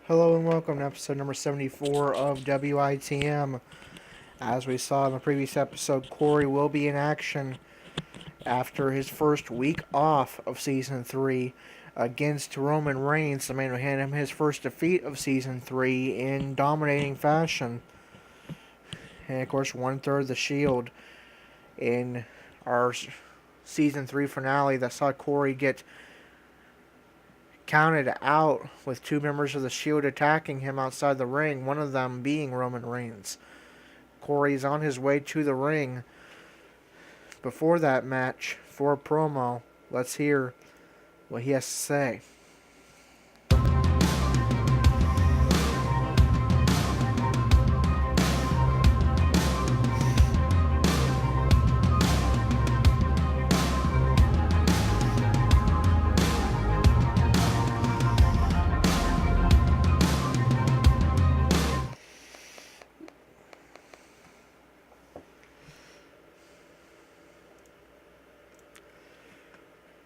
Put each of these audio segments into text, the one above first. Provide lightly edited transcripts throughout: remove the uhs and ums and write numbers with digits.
Hello and welcome to episode number 74 of WITM. As we saw in the previous episode, Corey will be in action after his first week off of Season 3 against Roman Reigns, the man who handed him his first defeat of Season 3 in dominating fashion. And of course, one-third of the Shield in our Season 3 finale that saw Corey get counted out with two members of the Shield attacking him outside the ring, one of them being Roman Reigns. Corey's on his way to the ring. Before that match, for a promo, let's hear what he has to say.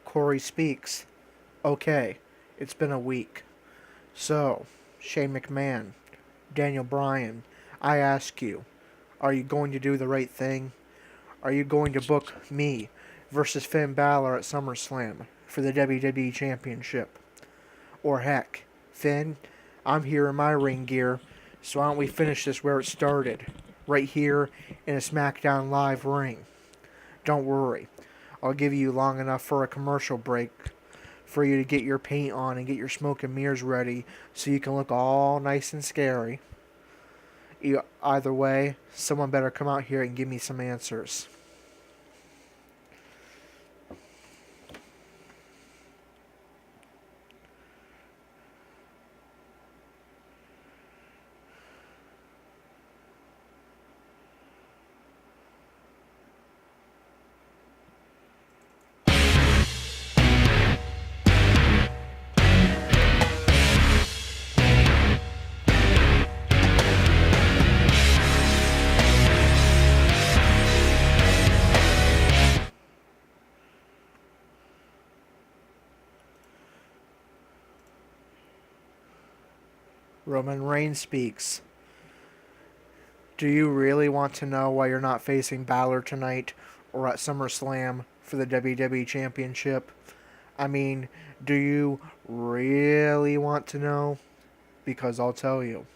Corey speaks. Okay, it's been a week. So, Shane McMahon, Daniel Bryan, I ask you, are you going to do the right thing? Are you going to book me versus Finn Balor at SummerSlam for the WWE Championship? Or heck, Finn, I'm here in my ring gear, so why don't we finish this where it started? Right here in a SmackDown Live ring. Don't worry. I'll give you long enough for a commercial break for you to get your paint on and get your smoke and mirrors ready so you can look all nice and scary. Either way, someone better come out here and give me some answers. Roman Reigns speaks. Do you really want to know why you're not facing Balor tonight or at SummerSlam for the WWE Championship? I mean, do you really want to know? Because I'll tell you.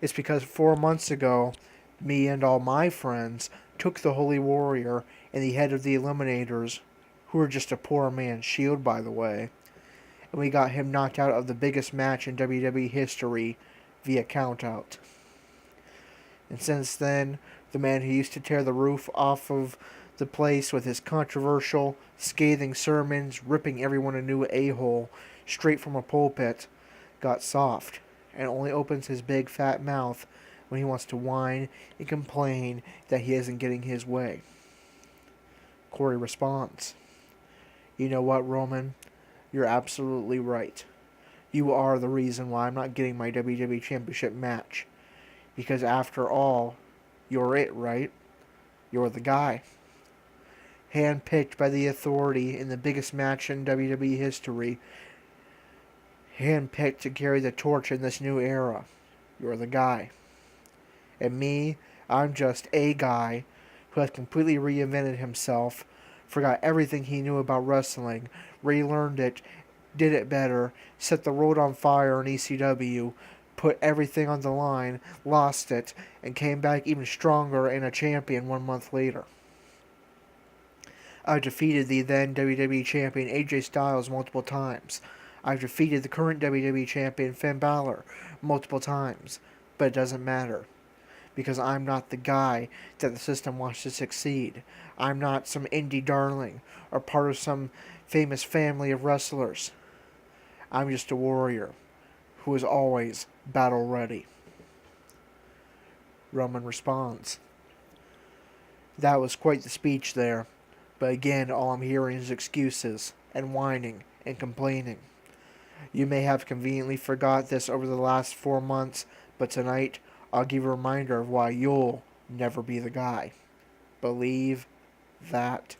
It's because 4 months ago, me and all my friends took the Holy Warrior and the head of the Eliminators, who were just a poor man's Shield, by the way, and we got him knocked out of the biggest match in WWE history via countout. And since then, the man who used to tear the roof off of the place with his controversial, scathing sermons, ripping everyone a new a-hole straight from a pulpit, got soft and only opens his big fat mouth when he wants to whine and complain that he isn't getting his way. Corey responds, "You know what, Roman? You're absolutely right. You are the reason why I'm not getting my WWE Championship match. Because after all, you're it, right? You're the guy. Handpicked by the Authority in the biggest match in WWE history. Handpicked to carry the torch in this new era. You're the guy. And me, I'm just a guy who has completely reinvented himself, forgot everything he knew about wrestling, relearned it, did it better, set the world on fire in ECW, put everything on the line, lost it, and came back even stronger and a champion 1 month later. I've defeated the then WWE Champion AJ Styles multiple times. I've defeated the current WWE Champion Finn Balor multiple times, but it doesn't matter. Because I'm not the guy that the system wants to succeed. I'm not some indie darling or part of some famous family of wrestlers. I'm just a warrior who is always battle ready." Roman responds, "That was quite the speech there, but again all I'm hearing is excuses and whining and complaining. You may have conveniently forgot this over the last 4 months, but tonight I'll give you a reminder of why you'll never be the guy. Believe that."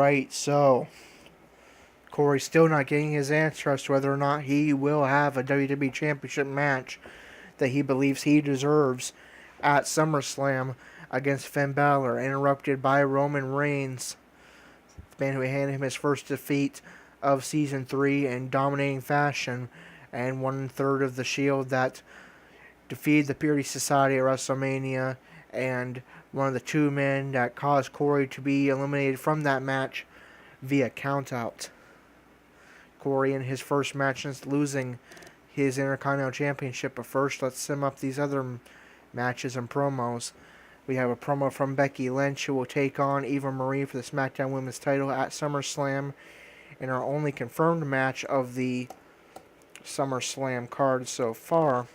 Alright, so Corey's still not getting his answer as to whether or not he will have a WWE Championship match that he believes he deserves at SummerSlam against Finn Balor, interrupted by Roman Reigns, the man who handed him his first defeat of Season 3 in dominating fashion, and 1/3 of the Shield that defeated the Purity Society at WrestleMania, and one of the two men that caused Corey to be eliminated from that match via countout. Corey in his first match since losing his Intercontinental Championship. But first, let's sum up these other matches and promos. We have a promo from Becky Lynch, who will take on Eva Marie for the SmackDown Women's title at SummerSlam in our only confirmed match of the SummerSlam card so far.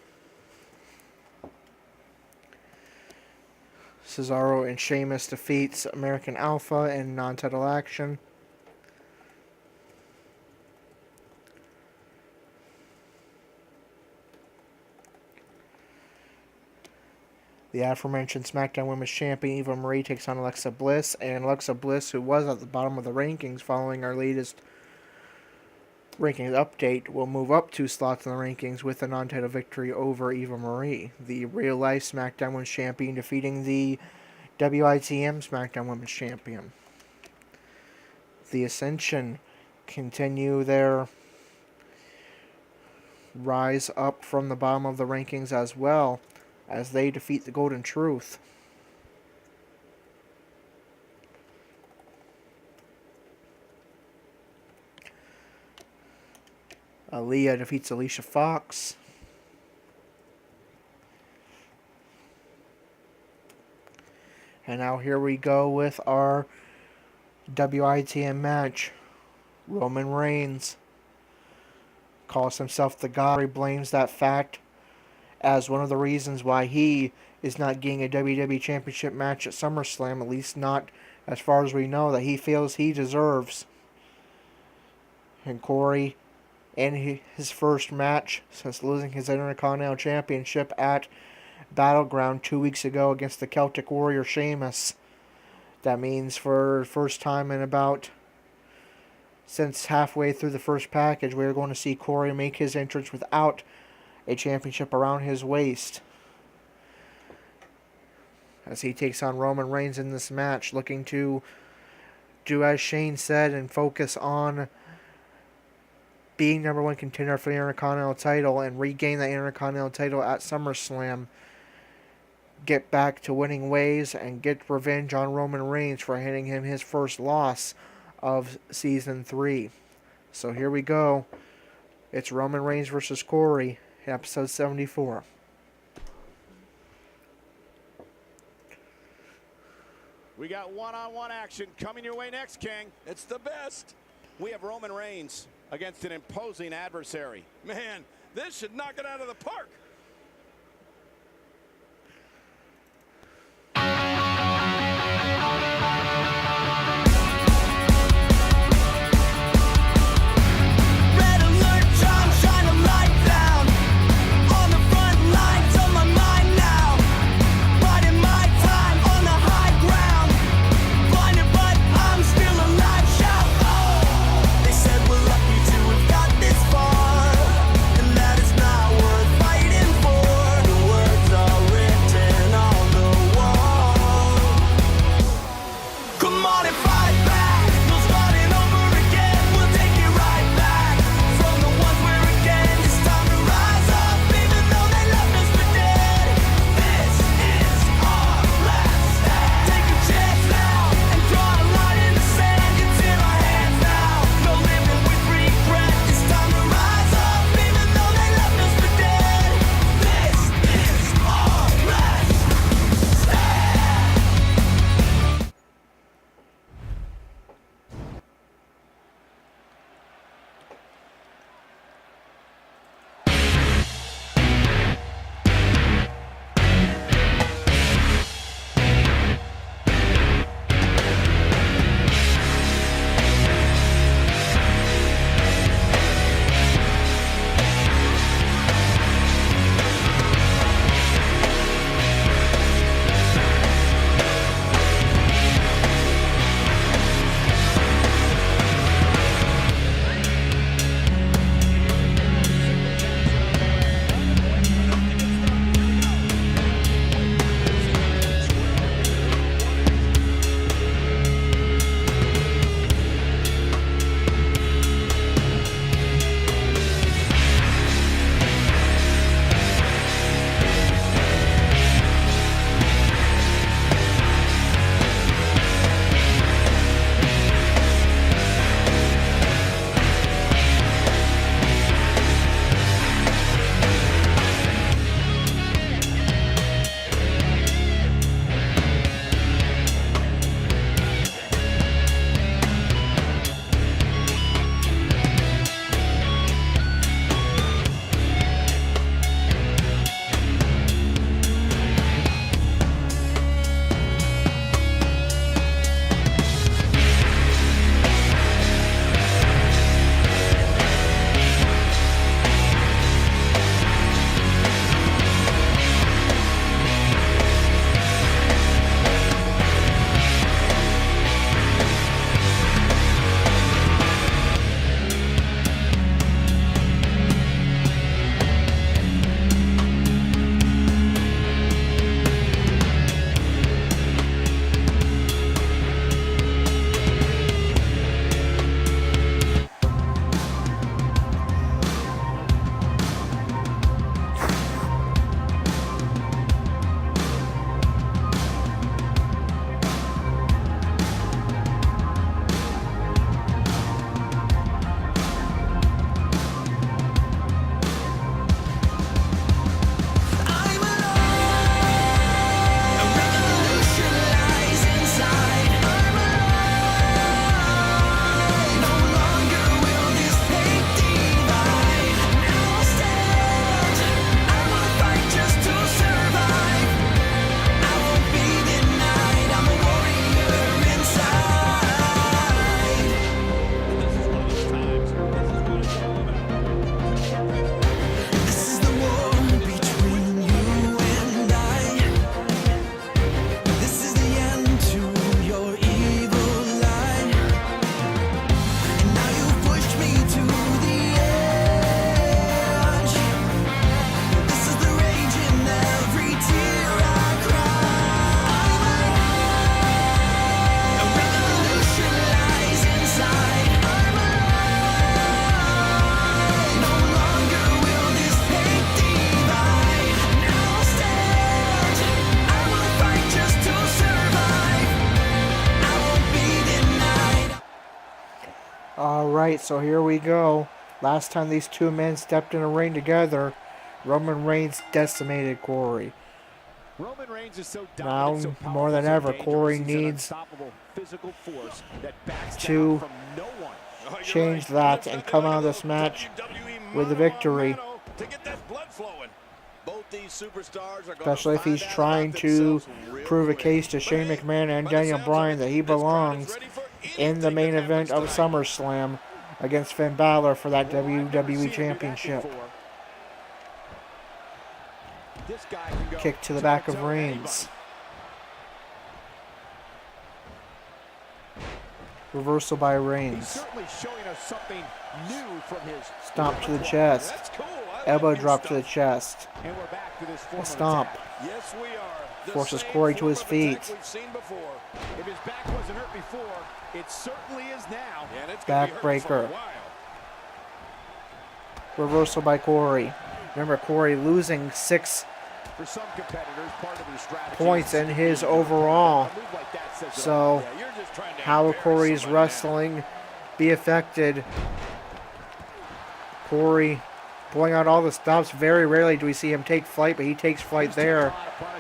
Cesaro and Sheamus defeats American Alpha in non-title action. The aforementioned SmackDown Women's Champion Eva Marie takes on Alexa Bliss, and Alexa Bliss, who was at the bottom of the rankings following our latest rankings update, will move up 2 slots in the rankings with a non-title victory over Eva Marie, the real-life SmackDown Women's Champion, defeating the WITM SmackDown Women's Champion. The Ascension continue their rise up from the bottom of the rankings as well, as they defeat the Golden Truth. Aaliyah defeats Alicia Fox. And now here we go with our WITM match. Roman Reigns calls himself the God. He blames that fact as one of the reasons why he is not getting a WWE Championship match at SummerSlam, at least not as far as we know, that he feels he deserves. And Corey, in his first match since losing his Intercontinental Championship at Battleground 2 weeks ago against the Celtic Warrior Sheamus, that means for the first time in about since halfway through the first package, we're going to see Corey make his entrance without a championship around his waist, as he takes on Roman Reigns in this match, looking to do as Shane said and focus on being #1 contender for the Intercontinental title and regain the Intercontinental title at SummerSlam, get back to winning ways and get revenge on Roman Reigns for handing him his first loss of Season 3. So here we go. It's Roman Reigns versus Corey, episode 74. We got one-on-one action coming your way next, King. It's the best. We have Roman Reigns against an imposing adversary. Man, this should knock it out of the park. Red alert, John, shine a light down. On the front lines of my mind now. Biding my time on the high ground. Blinded, but I'm still alive. Shout, oh! They said we're lucky to have got this far, and that it's not worth fighting Alright, so here we go. Last time these two men stepped in a ring together, Roman Reigns decimated Corey. Roman Reigns is so Now, dominant, so powerful, more than so ever, dangerous. Corey He's an needs unstoppable physical force that backs to down from no one. Oh, you're change right. that and come out of this match with the victory. To get that blood flowing. Both these superstars are gonna Especially if find he's out trying about to themselves real prove a quick. case to Shane But hey, McMahon and by the Daniel sounds of Bryan it, that he this crowd is belongs ready for in the anything main that event of happens tonight. SummerSlam against Finn Balor for that Well, I've never seen WWE him do that Championship. before. This guy can go Kick to the back of toe-to-toe with anybody. Reigns. Reversal by He's Reigns. certainly showing us something new from his Stomp to the chest. That's cool. I like Elbow new drop to stuff. the chest. And we're back to this form A of stomp. attack. Yes, we are. The Forces same Corey to form his of feet. attack we've seen before. If his back wasn't hurt before, it certainly is now. And it's gonna be hurting for a Backbreaker. while. Reversal by Corey. Remember, Corey losing 6 For some competitors, part of their strategy points is in to his be- overall. A move like that says it all. So, Yeah, you're just trying to how will embarrass Corey's somebody now. wrestling be affected? Corey pulling out all the stops. Very rarely do we see him take flight, but he takes flight there,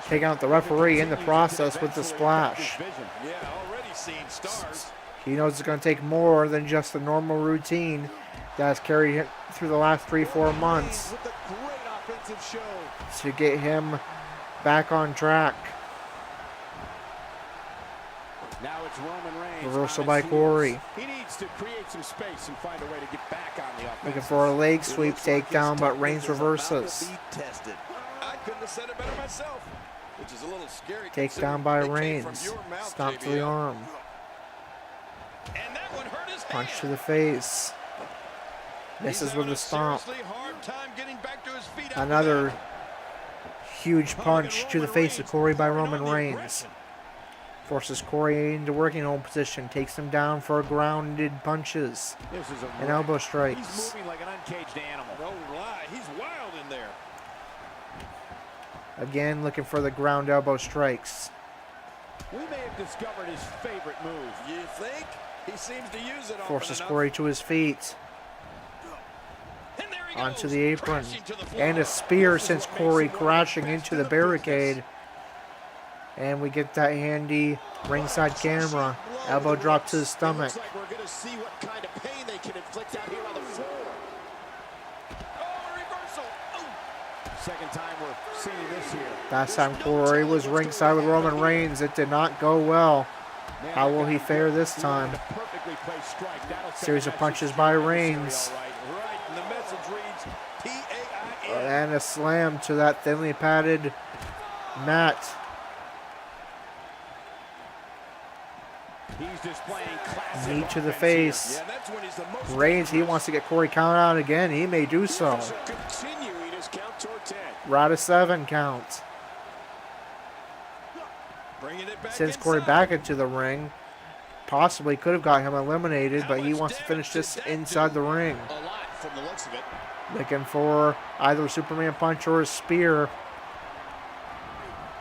taking out the referee in the process with the splash. Yeah, already seeing stars. He knows it's going to take more than just the normal routine that's carried him through the last 3-4 months With a great offensive show. to get him back on track. Now it's Roman Reigns. Reversal on by his heels. Corey. He needs to create some space and find a way to get back on the offense. Looking for a leg sweep takedown, but Reigns reverses. I couldn't have said it better myself. Which is a little scary. Takedown by considering it came from Reigns. your mouth, Stomp to the JBL. arm. And that one hurt his Punch hand. to the face. Misses He's with having a stomp. seriously hard time getting back to his feet after Another that. huge Oh, look punch at to the Roman face of Reigns Corey by pouring Roman on the Reigns. aggression. Forces Corey into working hold position. Takes him down for grounded punches This is a and wreck. elbow He's strikes. moving like an uncaged animal. No lie, he's wild in there. Again, looking for the ground elbow strikes. We may have discovered his favorite move. You think? He seems to use it often Forces enough. Corey to his feet. And there he Onto goes, the apron. crashing to the floor. And a spear This is sends what makes Corey him one of the crashing best into in the the business. barricade. And we get that handy ringside camera. Elbow drop to the stomach. It looks like we're going to see what kind of pain they can inflict out here on the floor. Oh, a reversal. Oh. Second time we're seeing this here. Last time Corey was ringside with Roman Reigns, it did not go well. Man, How that will guy he fare this landed time? a perfectly placed strike. That'll send Series a of message punches to by the adversary, Reigns. all right. Right, and the message reads P-A-I-N. And a slam to that thinly padded mat. He's displaying classic Knee to the offense face. Yeah, that's when he's the most Reigns, he dangerous. wants to get Corey counted out again. He may do so. Continuing his count toward 10. Right of 7 count. Bringing it back Sends Corey inside. back into the ring. Possibly could have got him eliminated, but he much wants to finish damage this did that inside do? the ring. A lot from the looks of it. Looking for either a Superman punch or a spear.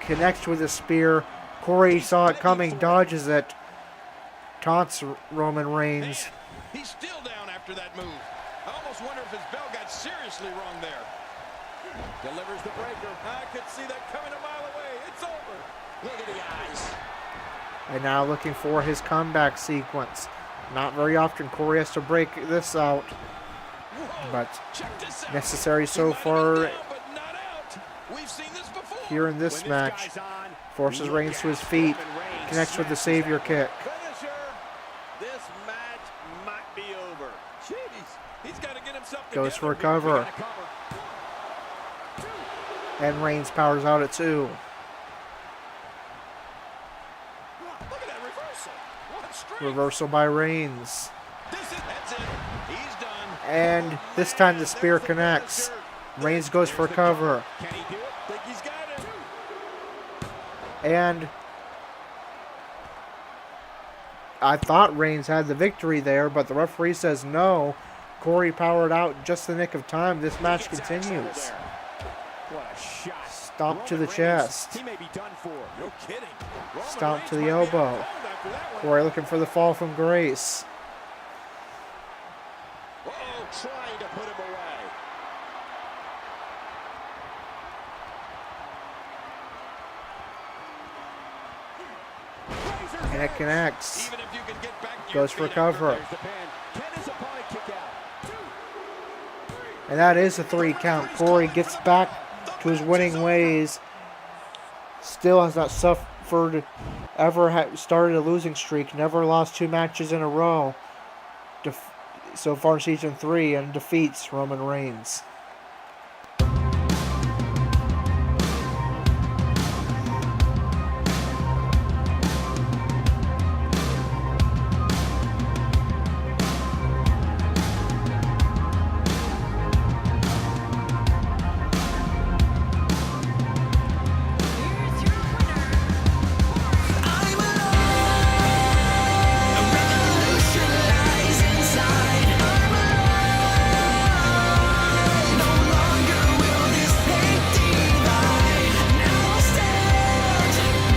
Connects with a spear. Corey saw it coming, dodges it. Taunts Roman Reigns. Man, he's still down after that move. I almost wonder if his bell got seriously wrong there. Delivers the breaker. I could see that coming a mile away. It's over. Look at the eyes. And now looking for his comeback sequence. Not very often Corey has to break this out, Whoa, but check this out. necessary He so might have been far down, but not out. We've seen this before. here in this When match. guy's on, Forces look Reigns to his out. feet. Roman Reigns Connects with the smashes Savior that kick. Finisher. This match might be over. Jeez, he's got to get himself together. Goes for a We cover. got a cover. And Reigns powers out at 2. Look at that reversal. What strength. Reversal by Reigns. That's it. He's done. And this time the spear connects. Reigns goes for a cover. Can he do it? Think he's got it. And I thought Reigns had the victory there, but the referee says no. Corey powered out just the nick of time. This match continues. What a shot. Stomp to the Roman Reigns, chest. He may be done for. No kidding. Roman Stomp Reigns to the might be elbow. out cold after that one. Corey looking for the fall from grace. and it connects. Even if you can get back to Goes your for feet cover. There's the pin. Can his opponent kick out? 2, 3. And that is a 3 count. Corey gets back to his winning ways. Still has not suffered, started a losing streak. Never lost 2 matches in a row so far in season 3, and defeats Roman Reigns. I'm alone. A revolution lies inside. I'm alone. No longer will this hate divide. Now I'll stand.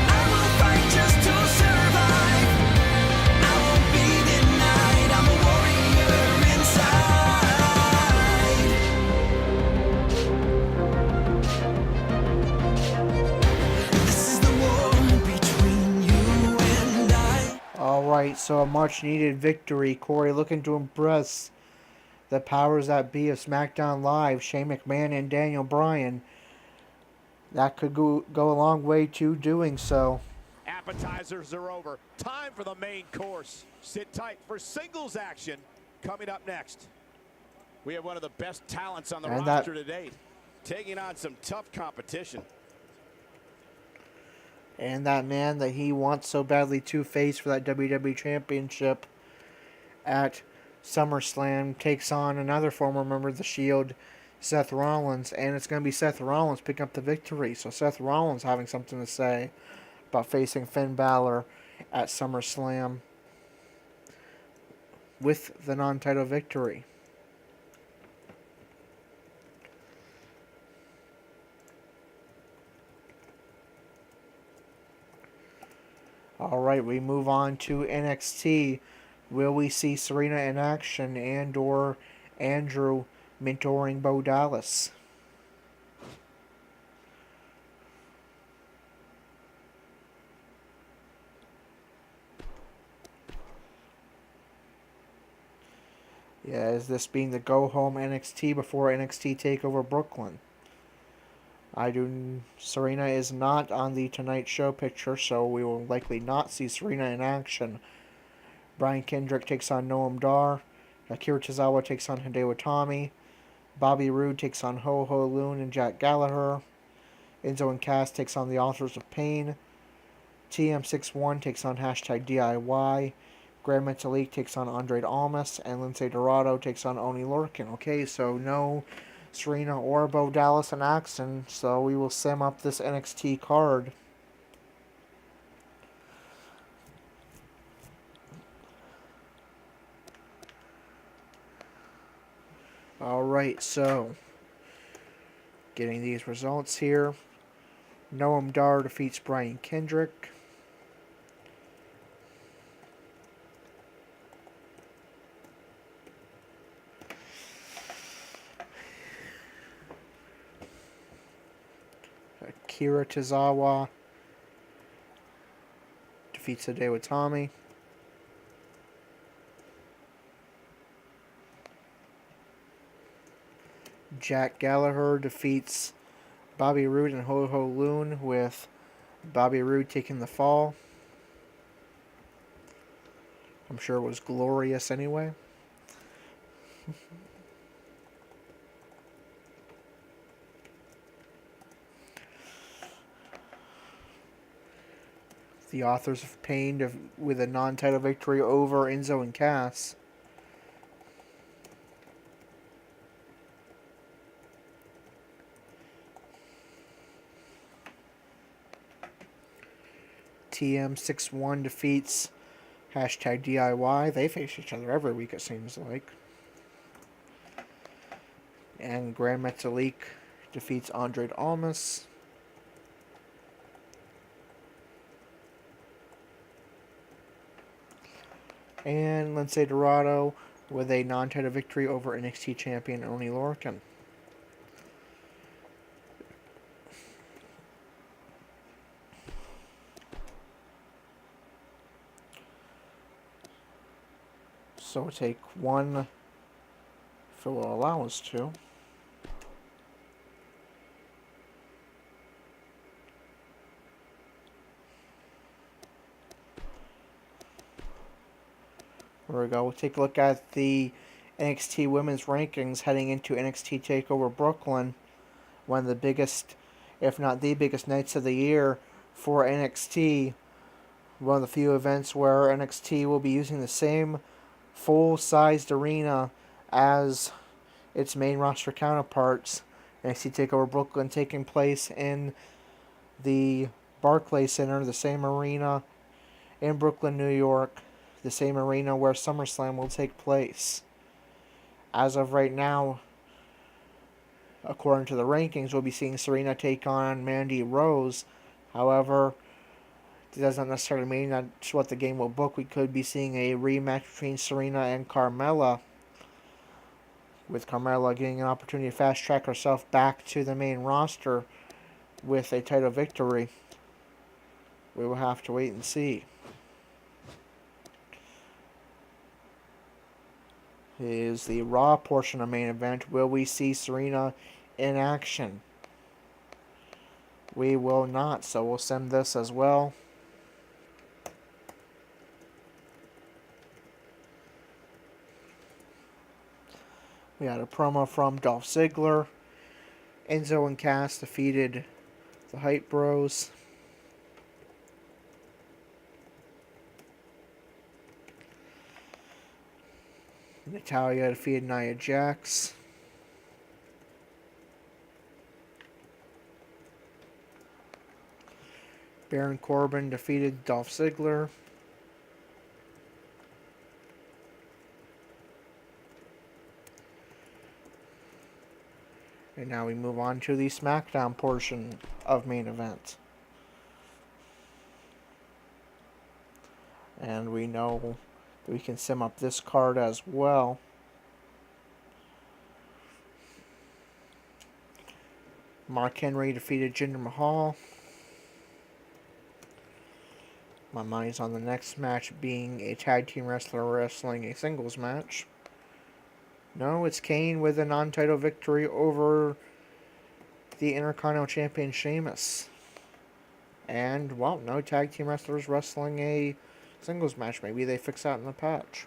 I will fight just to survive. I won't be denied. I'm a warrior inside. This is the war between you and I. Alright, so a much needed victory. Corey looking to impress the powers that be of SmackDown Live, Shane McMahon and Daniel Bryan. That could go a long way to doing so. Appetizers are over. Time for the main course. Sit tight for singles action coming up next. We have one of the best talents on the And roster to date, taking on some tough competition. And that man that he wants so badly to face for that WWE Championship at SummerSlam takes on another former member of the Shield, Seth Rollins. And it's going to be Seth Rollins picking up the victory. So Seth Rollins having something to say about facing Finn Balor at SummerSlam with the non-title victory. Alright, we move on to NXT. Will we see Serena in action and or Andrew mentoring Bo Dallas? Yeah, is this being the go-home NXT before NXT TakeOver Brooklyn? Serena is not on the Tonight Show picture, so we will likely not see Serena in action. Brian Kendrick takes on Noam Dar. Akira Tozawa takes on Hideo Itami. Bobby Roode takes on Ho Ho Lun and Jack Gallagher. Enzo and Cass takes on the Authors of Pain. TM61 takes on #DIY. Grand Metalik takes on Andre Almas. And Lince Dorado takes on Oni Lorcan. Okay, so no Serena or Bo Dallas in action, so we will sim up this NXT card. Alright, so getting these results here. Noam Dar defeats Brian Kendrick. Akira Tozawa defeats Hideo Itami. Jack Gallagher defeats Bobby Roode and Ho Ho Lun, with Bobby Roode taking the fall. I'm sure it was glorious anyway. The Authors of Pain with a non-title victory over Enzo and Cass. TM61 defeats #DIY. They face each other every week, it seems like. And Grand Metalik defeats Andre Almas. And Lince Dorado with a non-title victory over NXT champion Oni Lorcan. So we'll take one if it will allow us to. There we go. We'll take a look at the NXT Women's Rankings heading into NXT TakeOver Brooklyn. One of the biggest, if not the biggest nights of the year for NXT. One of the few events where NXT will be using the same full-sized arena as its main roster counterparts. NXT TakeOver Brooklyn taking place in the Barclays Center, the same arena in Brooklyn, New York. The same arena where SummerSlam will take place. As of right now, according to the rankings, we'll be seeing Serena take on Mandy Rose. However, it doesn't necessarily mean that's what the game will book. We could be seeing a rematch between Serena and Carmella, with Carmella getting an opportunity to fast track herself back to the main roster with a title victory. We will have to wait and see. Is the Raw portion of main event. Will we see Serena in action? We will not, so we'll send this as well. We had a promo from Dolph Ziggler. Enzo and Cass defeated the Hype Bros. Natalya defeated Nia Jax. Baron Corbin defeated Dolph Ziggler. And now we move on to the SmackDown portion of main event. And we know that we can sim up this card as well. Mark Henry defeated Jinder Mahal. My mind's on the next match being a tag team wrestler wrestling a singles match. No, it's Kane with a non-title victory over the Intercontinental Champion Sheamus. And, well, no tag team wrestlers wrestling a singles match. Maybe they fix that in the patch.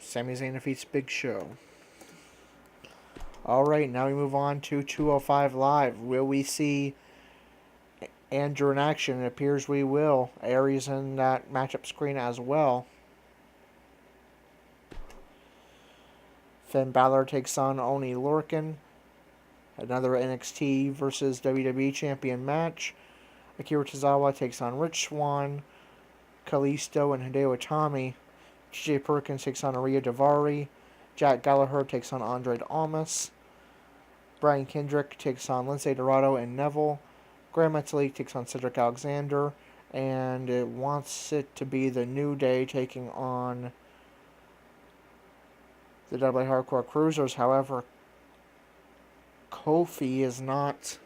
Sami Zayn defeats Big Show. Alright, now we move on to 205 Live. Will we see Andrew in action? It appears we will. Aries in that matchup screen as well. Finn Balor takes on Oni Lorcan. Another NXT versus WWE champion match. Akira Tozawa takes on Rich Swann. Kalisto and Hideo Itami. TJ Perkins takes on Arya Daivari. Jack Gallagher takes on Andrade Almas. Brian Kendrick takes on Lindsay Dorado and Neville. Grand Metalik takes on Cedric Alexander. And it wants it to be the New Day taking on the WWE Hardcore Cruisers. However, Kofi is not.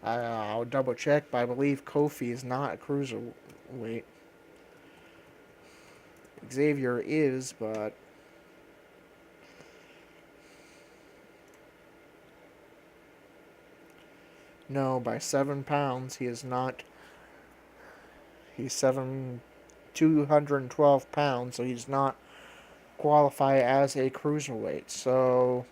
I'll double check, but I believe Kofi is not a cruiserweight. Xavier is, but no, by 7 pounds he is not. He's 212 pounds, so he's not qualify as a cruiserweight. So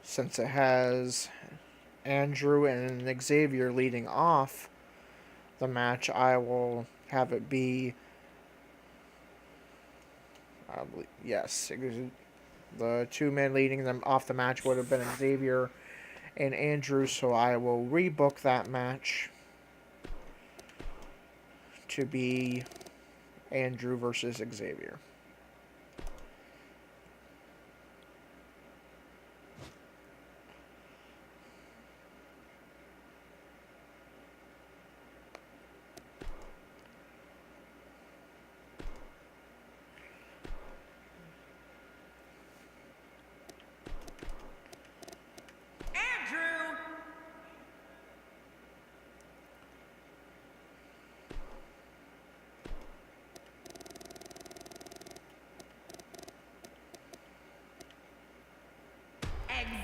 since it has Andrew and Xavier leading off the match, I will have it be yes, the two men leading them off the match would have been Xavier and Andrew, so I will rebook that match to be Andrew versus Xavier.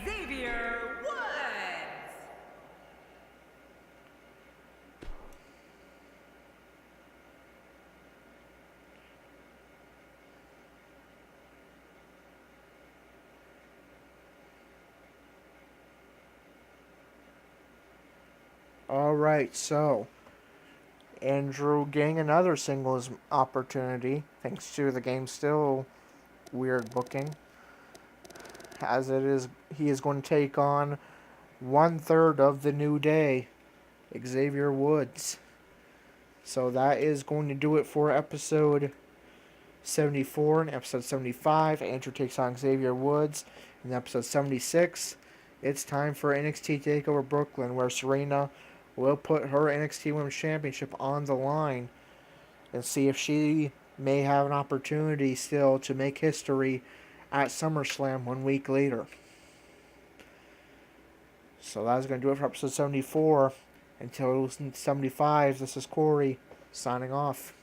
Xavier Woods. Alright, so Andrew getting another singles opportunity, thanks to the game still weird booking. As it is, he is going to take on 1/3 of the New Day, Xavier Woods. So that is going to do it for episode 74. And episode 75, Andrew takes on Xavier Woods. In episode 76, it's time for NXT TakeOver Brooklyn, where Serena will put her NXT Women's Championship on the line and see if she may have an opportunity still to make history at SummerSlam 1 week later. So that's going to do it for episode 74. Until 75, this is Corey signing off.